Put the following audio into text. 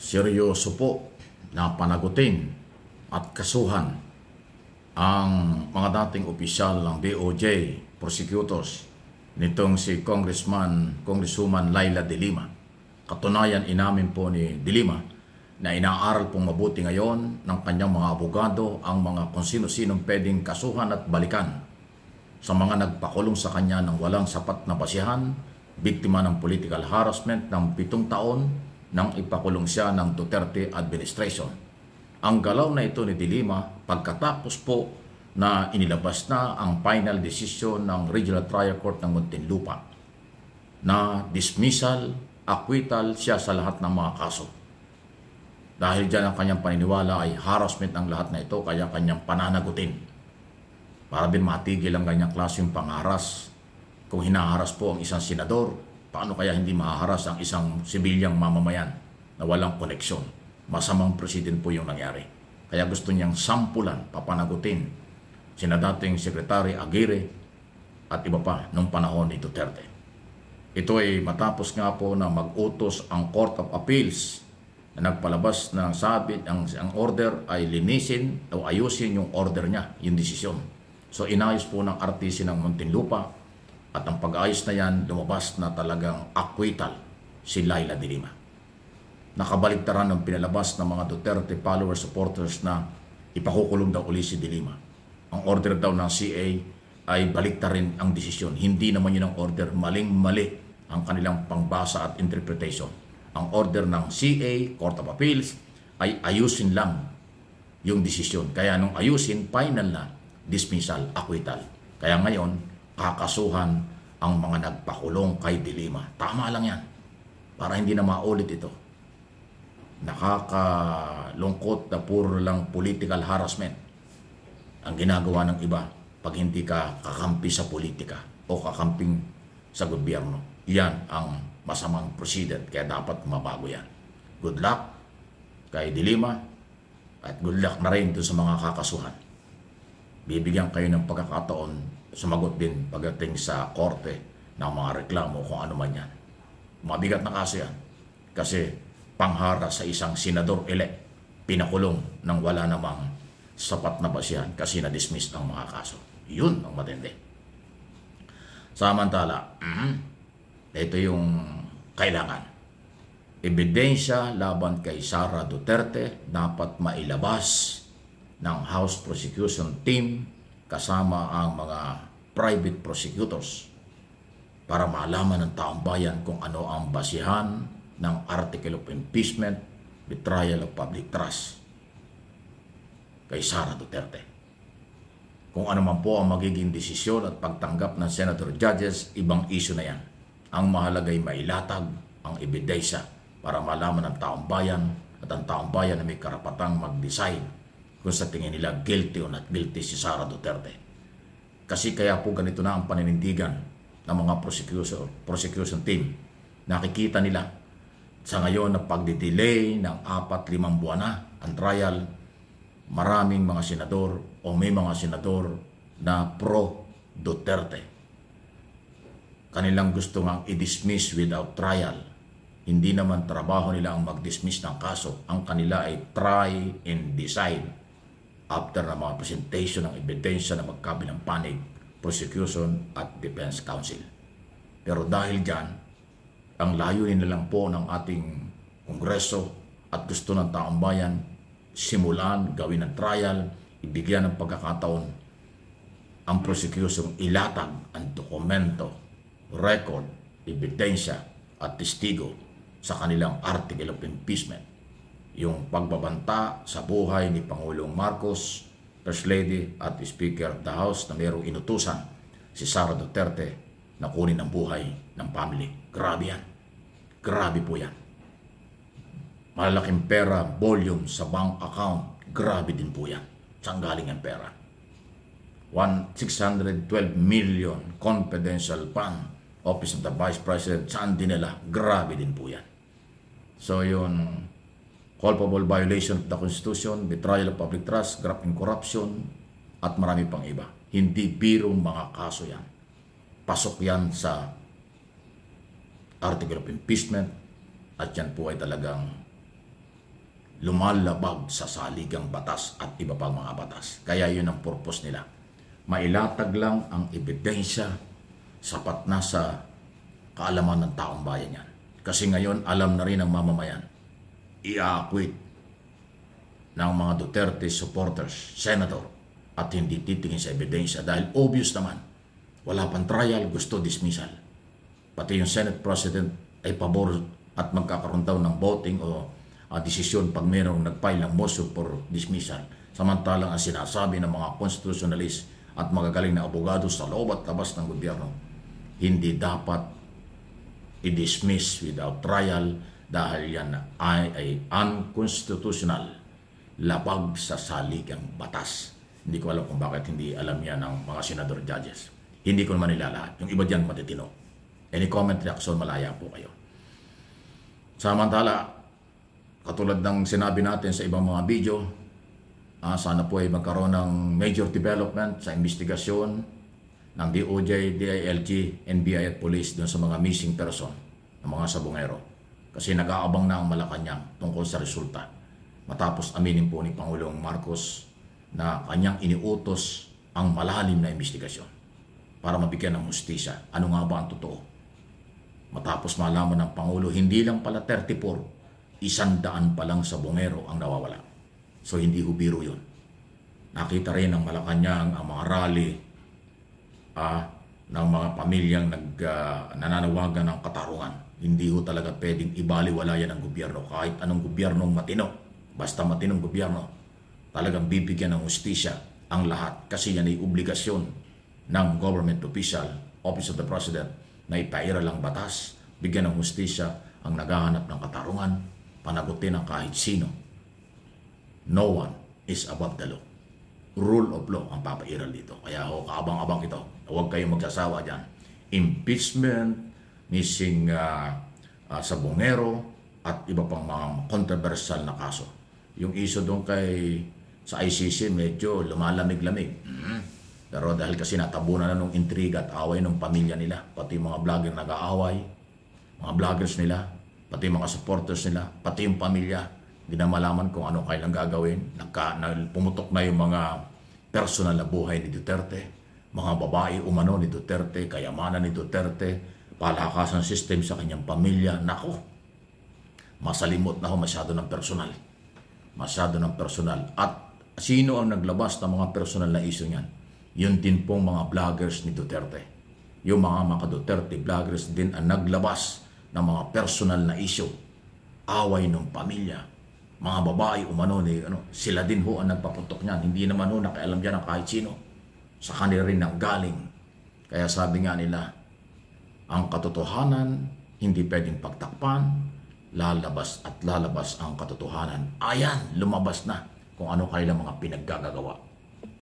seryoso po na panagutin at kasuhan ang mga dating opisyal ng DOJ, prosecutors, nitong si Congresswoman Leila De Lima. Katunayan, inamin po ni De Lima na inaaral pong mabuti ngayon ng kanyang mga abogado ang mga kung sino-sinong pwedeng kasuhan at balikan sa mga nagpakulong sa kanya ng walang sapat na basihan, biktima ng political harassment ng 7 taon nang ipakulong siya ng Duterte administration. Ang galaw na ito ni De Lima pagkatapos po na inilabas na ang final decision ng Regional Trial Court ng Muntinlupa na dismissal, acquittal siya sa lahat ng mga kaso. Dahil dyan ang kanyang paniniwala ay harassment ng lahat na ito, kaya kanyang pananagutin para din matigil ang ganyang klaseng pangharas. Kung hinaharas po ang isang senador, paano kaya hindi mahaharas ang isang sibilyang mamamayan na walang koneksyon? Masamang president po yung nangyari. Kaya gusto niyang sampulan, papanagutin sina dating Secretary Aguirre at iba pa nung panahon ni Duterte. Ito ay matapos nga po na mag-utos ang Court of Appeals na nagpalabas ng sabi ang order ay linisin o ayusin yung order niya, yung desisyon. So inayos po ng RTC ng Muntinlupa at ang pag-ayos na yan, lumabas na talagang acquittal si Leila De Lima. Nakabaligtaran ng pinalabas ng mga Duterte followers, supporters na ipakukulong daw uli si De Lima. Ang order daw ng CA ay baliktarin ang desisyon. Hindi naman yun ang order, maling-mali ang kanilang pangbasa at interpretation. Ang order ng CA, Court of Appeals, ay ayusin lang yung desisyon. Kaya nung ayusin, final na, dismissal, acquittal. Kaya ngayon, kakasuhan ang mga nagpakulong kay De Lima. Tama lang yan. Para hindi na maulit ito. Nakakalungkot na puro lang political harassment ang ginagawa ng iba pag hindi ka kakampi sa politika o kakamping sa gobyerno. Yan ang masamang precedent, kaya dapat mabago yan. Good luck kay De Lima at good luck na rin doon sa mga kakasuhan. Bibigyan kayo ng pagkakataon sumagot din pagdating sa korte ng mga reklamo kung ano man yan. Mabigat na kaso yan kasi pangharas sa isang senador-elect, pinakulong ng wala namang sapat na basihan kasi na-dismiss ang mga kaso. Yun ang matindi. Samantala, ito yung kailangan. Ebidensya laban kay Sara Duterte dapat mailabas ng House Prosecution Team kasama ang mga private prosecutors para malaman ng taong bayan kung ano ang basihan ng Article of Impeachment, Betrayal of Public Trust kay Sara Duterte. Kung ano man po ang magiging desisyon at pagtanggap ng Senator Judges, ibang issue na yan. Ang mahalagay mailatag ang ebidensya para malaman ng taong bayan at ang taong bayan na may karapatang mag-decide kung sa tingin nila guilty o not guilty si Sara Duterte. Kasi kaya po ganito na ang paninindigan ng mga prosecution team. Nakikita nila sa ngayon na pagdidelay ng 4-5 buwan na ang trial, maraming mga senador o may mga senador na pro-Duterte. Kanilang gusto ngang i-dismiss without trial. Hindi naman trabaho nila ang mag-dismiss ng kaso. Ang kanila ay try and decide after na mga presentation ng ebidensya na magkabilang panig, prosecution at defense counsel. Pero dahil dyan, ang layunin na lang po ng ating Kongreso at gusto ng taong bayan, simulan, gawin ng trial, ibigyan ng pagkakataon ang prosecution ilatag ang dokumento, record, ebidensya at testigo sa kanilang Article of Impeachment. Yung pagbabanta sa buhay ni Pangulong Marcos, First Lady at Speaker of the House na mayroong inutusan si Sara Duterte na kunin ang buhay ng family. Grabe yan. Grabe po yan. Malalaking pera, volume sa bank account, grabe din po yan. Saan galing ang pera? 612 million confidential fund, Office of the Vice President, saan dinala? Grabe din po yan. So yun, culpable violation of the Constitution, betrayal of public trust, graft and corruption, at marami pang iba. Hindi birong mga kaso yan. Pasok yan sa Article of Impeachment, at yan po ay talagang lumalabag sa saligang batas at iba pang mga batas. Kaya yun ang purpose nila. Mailatag lang ang ebidensya sapat na sa kaalaman ng taong bayan yan. Kasi ngayon alam na rin ng mamamayan, i-acquit ng mga Duterte supporters, senator, at hindi titingin sa ebidensya dahil obvious naman, wala pang trial, gusto dismissal. Pati yung Senate President ay pabor at magkakaroon daw ng voting o desisyon pag mayroong nag-file ng motion for dismissal. Samantalang ang sinasabi ng mga constitutionalist at magagaling na abogado sa loob at labas ng gobyerno, hindi dapat i-dismiss without trial dahil yan ay unconstitutional, labag sa saligang batas. Hindi ko alam kung bakit hindi alam yan ng mga senador judges. Hindi ko naman nila lahat. Yung iba dyan matitino. Any comment, reaction, malaya po kayo. Samantala, katulad ng sinabi natin sa ibang mga video, sana po ay magkaroon ng major development sa investigasyon ng DOJ, DILG, NBI at Police dun sa mga missing person ng mga sabongero. Kasi nag-aabang na ang Malacanang tungkol sa resulta. Matapos aminin po ni Pangulong Marcos na kanyang iniutos ang malalim na investigasyon para mabigyan ng hustisya. Ano nga ba ang totoo? Matapos malaman ng Pangulo, hindi lang pala 34, 100 pa lang sabongero ang nawawala. So hindi ho biro yun. Nakita rin ng Malacanang ang mga rally ng mga pamilyang nananawagan ng katarungan. Hindi ho talaga pwedeng ibaliwala yan ng gobyerno. Kahit anong gobyernong matino, basta matinong gobyerno, talagang bibigyan ng hustisya ang lahat. Kasi yan ay obligasyon ng government official, Office of the President, na ipairal ang batas, bigyan ng hustisya ang naghahanap ng katarungan, panagutin ang kahit sino. No one is above the law. Rule of law ang papairal dito. Kaya ho, kaabang-abang ito. Huwag kayong magsasawa dyan. Impeachment, missing sabongero, at iba pang mga controversial na kaso. Yung issue doon sa ICC medyo lumalamig-lamig. Pero dahil kasi natabunan na nung intriga at away ng pamilya nila, pati mga vlogger nag-aaway, mga vloggers nila, pati mga supporters nila, pati yung pamilya, hindi na malaman kung ano kailang gagawin. Pumutok na yung mga personal na buhay ni Duterte, mga babae umano ni Duterte, kayamanan ni Duterte, palakasan system sa kanyang pamilya. Nako, masalimot na ho, masyado ng personal. Masyado ng personal. At sino ang naglabas ng mga personal na issue niyan? Yun din pong mga vloggers ni Duterte. Yung mga Duterte vloggers din ang naglabas ng mga personal na issue. Away ng pamilya. Mga babae umano sila din ho ang nagpaputok niyan. Hindi naman ho nakialam dyan ang kahit sino. Sa kanila rin ang galing. Kaya sabi nga nila, ang katotohanan hindi pwedeng pagtakpan, lalabas at lalabas ang katotohanan. Ayan, lumabas na kung ano kailang mga pinaggagawa.